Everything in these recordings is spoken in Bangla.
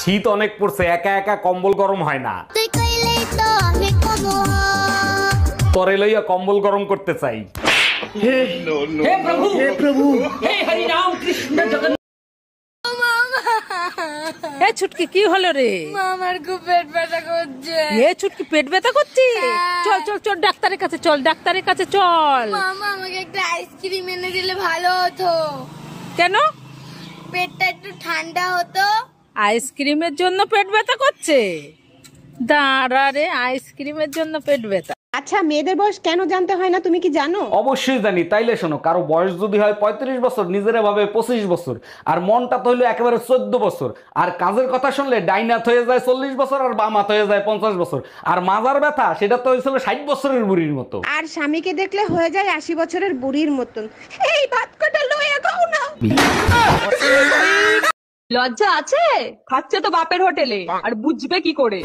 শীত অনেক পড়ছে, একা একা কম্বল গরম হয় না। তুই কইলেই তো আমি কবো। তরে লইয়া কম্বল গরম করতে চাই। हे प्रभु हे हरि राम कृष्ण जगन्नाथ। এ ছুটকি কি হলো রে? আমার খুব পেট ব্যথা করছে। এ ছুটকি পেট ব্যথা করছে? চল চল চল ডাক্তারের কাছে চল, ডাক্তারের কাছে চল। মামা আমাকে একটা আইসক্রিম এনে দিলে ভালো হতো। কেন? পেটটা একটু ঠান্ডা হতো। আইসক্রিমের জন্য পেট ব্যথা করছে? দাঁড়া রে, আইসক্রিমের জন্য পেট ব্যথা। আচ্ছা, মেয়েদের বয়স কেন জানতে হয় না তুমি কি জানো? অবশ্যই জানি। তাইলে শোনো, কারো বয়স যদি হয় 35 বছর, নিজেরা ভাবে 25 বছর, আর মনটা তো হইলো একেবারে 14 বছর, আর কাজের কথা শুনলে ডাইনাত হয়ে যায় 40 বছর, আর বামাত হয়ে যায় 50 বছর, আর মাজার ব্যথা সেটা তো হয়েছিল 60 বছরের বুড়ির মতো। আর স্বামীকে দেখলে হয়ে যায় 80 বছরের বুড়ির মতন। এই ভাত কটা লইয়া খাও না। লজ্জা আছে? খাচ্ছে তো বাপের হোটেলে, আর বুঝবে কি করে?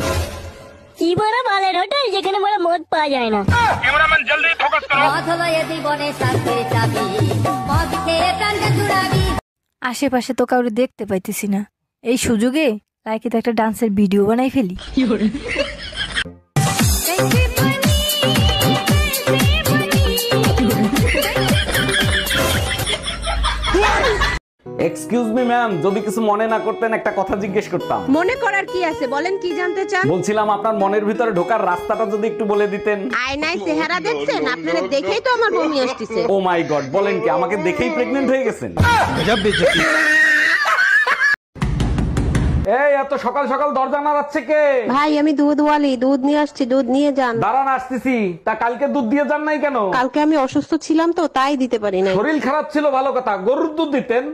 কি বড় বালের হোটেল যেখানে বড় মদ পাওয়া যায় না। ক্যামেরাম্যান জলদি ফোকাস করো। মদ হলো এই জীবনের শান্তির চাবি, মদ খেয়ে প্রাণটা জুড়াবি। আশেপাশে তো কাউকে দেখতে পাইতেছি না, এই সুযোগে লাইকিতে একটা ডান্সের ভিডিও বানাই ফেলি। এক্সকিউজ মি ম্যাম, যদি কিছু মনে না করতেন একটা কথা জিজ্ঞেস করতাম। মনে করার কি আছে, বলেন কি জানতে চান? বলছিলাম আপনার মনের ভিতরে ঢোকার রাস্তাটা যদি একটু বলে দিতেন। আয়নায় চেহারা দেখছেন? আপনারা দেখেই তো আমার বমি আসতেছে। ও মাই গড, বলেন কি আমাকে দেখেই প্রেগন্যান্ট হয়ে গেছেন? এই এত সকাল সকাল দরজা নাড়াচ্ছে কে? ভাই আমি দুধওয়ালি, দুধ নিয়ে আসছি, দুধ নিয়ে যান। দাঁড়ান আসতেছি। তা কালকে দুধ দিয়ে যান নাই কেন? কালকে আমি অসুস্থ ছিলাম তো তাই দিতে পারি নাই। শরীর খারাপ ছিল ভালো কথা, গরুর দুধ দিতেন।